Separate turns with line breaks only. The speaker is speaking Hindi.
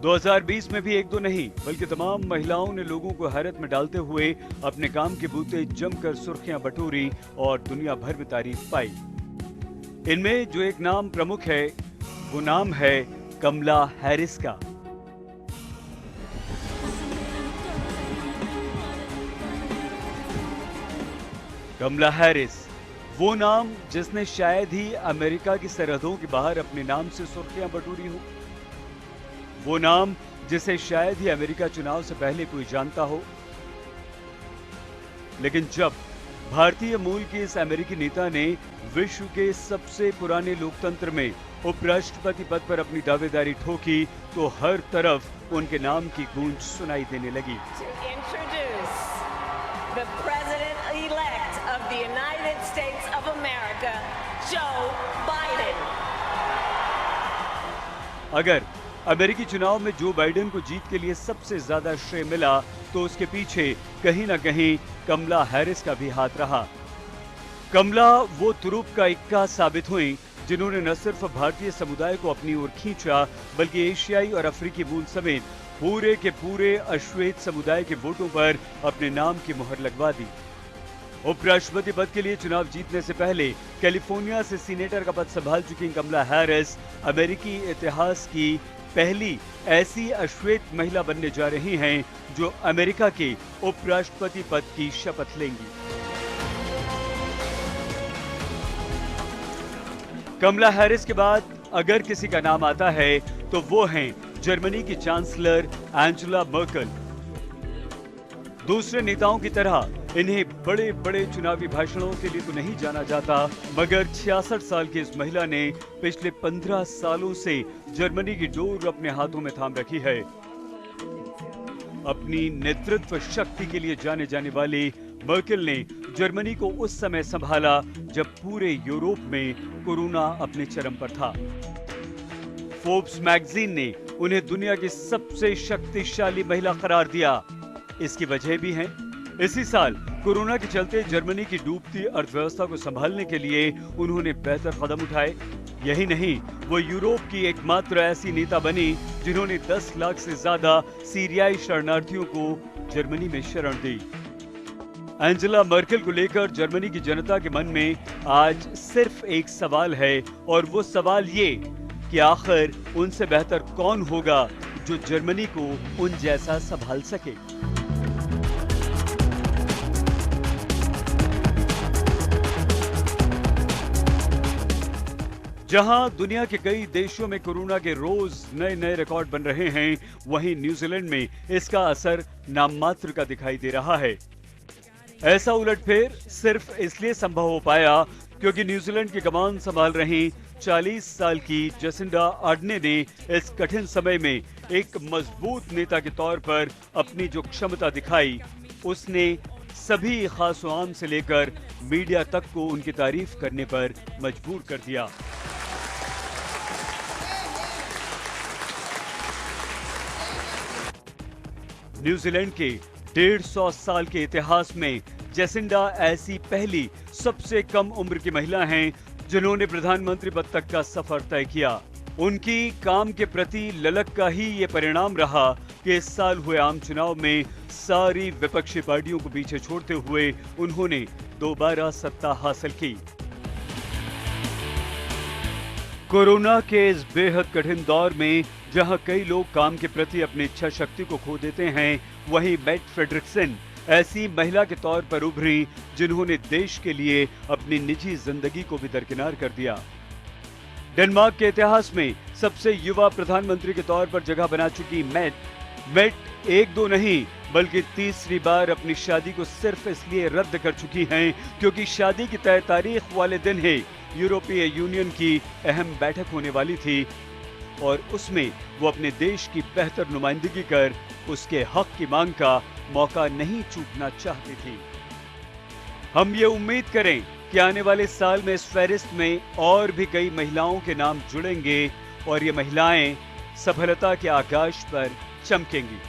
2020 में भी एक दो नहीं बल्कि तमाम महिलाओं ने लोगों को हैरत में डालते हुए अपने काम के बूते जमकर सुर्खियां बटोरी और दुनिया भर में तारीफ पाई। इनमें जो एक नाम प्रमुख है वो नाम है कमला हैरिस का। कमला हैरिस वो नाम जिसने शायद ही अमेरिका की सरहदों के बाहर अपने नाम से सुर्खियां बटोरी हो, वो नाम जिसे शायद ही अमेरिका चुनाव से पहले कोई जानता हो। लेकिन जब भारतीय मूल के इस अमेरिकी नेता ने विश्व के सबसे पुराने लोकतंत्र में उपराष्ट्रपति पद पर अपनी दावेदारी ठोकी तो हर तरफ उनके नाम की गूंज सुनाई देने लगी।
The President-elect of the United States of America, Joe Biden.
अगर अमेरिकी चुनाव में जो बाइडेन को जीत के लिए सबसे ज्यादा श्रेय मिला तो उसके पीछे कहीं ना कहीं कमला हैरिस का भी हाथ रहा। कमला वो तुरुप का इक्का साबित हुई जिन्होंने न सिर्फ भारतीय समुदाय को अपनी ओर खींचा बल्कि एशियाई और अफ्रीकी मूल समेत पूरे के पूरे अश्वेत समुदाय के वोटों पर अपने नाम की मुहर लगवा दी। उपराष्ट्रपति पद के लिए चुनाव जीतने से पहले कैलिफोर्निया से सीनेटर का पद संभाल चुकी कमला हैरिस अमेरिकी इतिहास की पहली ऐसी अश्वेत महिला बनने जा रही हैं जो अमेरिका के उपराष्ट्रपति पद की शपथ लेंगी। कमला हैरिस के बाद अगर किसी का नाम आता है तो वो हैं जर्मनी की चांसलर एंजेला मर्केल। दूसरे नेताओं की तरह इन्हें बड़े बड़े चुनावी भाषणों के लिए तो नहीं जाना जाता, मगर 66 साल की इस महिला ने पिछले 15 सालों से जर्मनी की डोर अपने हाथों में थाम रखी है। अपनी नेतृत्व शक्ति के लिए जाने जाने वाली मर्केल ने जर्मनी को उस समय संभाला जब पूरे यूरोप में कोरोना अपने चरम पर था। फोर्ब्स मैगजीन ने उन्हें दुनिया की सबसे शक्तिशाली महिला करार दिया। इसकी वजह भी है, इसी साल कोरोना के चलते जर्मनी की डूबती अर्थव्यवस्था को संभालने के लिए उन्होंने बेहतर कदम उठाए। यही नहीं, वो यूरोप की एकमात्र ऐसी नेता बनी जिन्होंने 10 लाख से ज्यादा सीरियाई शरणार्थियों को जर्मनी में शरण दी। एंजेला मर्केल को लेकर जर्मनी की जनता के मन में आज सिर्फ एक सवाल है और वो सवाल ये कि आखिर उनसे बेहतर कौन होगा जो जर्मनी को उन जैसा संभाल सके। जहां दुनिया के कई देशों में कोरोना के रोज नए नए रिकॉर्ड बन रहे हैं, वहीं न्यूजीलैंड में इसका असर नाममात्र का दिखाई दे रहा है। ऐसा उलटफेर सिर्फ इसलिए संभव हो पाया क्योंकि न्यूजीलैंड की कमान संभाल रही 40 साल की जसिंडा आर्डर्न ने इस कठिन समय में एक मजबूत नेता के तौर पर अपनी जो क्षमता दिखाई, उसने सभी खास व आम से लेकर मीडिया तक को उनकी तारीफ करने पर मजबूर कर दिया। न्यूजीलैंड के 150 साल के इतिहास में जसिंडा ऐसी पहली सबसे कम उम्र की महिला हैं जिन्होंने प्रधानमंत्री पद तक का सफर तय किया। उनकी काम के प्रति ललक का ही ये परिणाम रहा कि इस साल हुए आम चुनाव में सारी विपक्षी पार्टियों को पीछे छोड़ते हुए उन्होंने दोबारा सत्ता हासिल की। कोरोना के इस बेहद कठिन दौर में जहां कई लोग काम के प्रति अपनी इच्छा शक्ति को खो देते हैं, वहीं मेट फ्रेडरिक्सन ऐसी महिला के तौर पर उभरी जिन्होंने देश के लिए अपनी निजी जिंदगी को भी दरकिनार कर दिया। डेनमार्क के इतिहास में सबसे युवा प्रधानमंत्री के तौर पर जगह बना चुकी मेट एक दो नहीं बल्कि तीसरी बार अपनी शादी को सिर्फ इसलिए रद्द कर चुकी हैं क्योंकि शादी की तय तारीख वाले दिन ही यूरोपीय यूनियन की अहम बैठक होने वाली थी और उसमें वो अपने देश की बेहतर नुमाइंदगी कर उसके हक की मांग का मौका नहीं चूकना चाहती थी। हम ये उम्मीद करें कि आने वाले साल में इस फहरिस्त में और भी कई महिलाओं के नाम जुड़ेंगे और ये महिलाएं सफलता के आकाश पर चमकेंगी।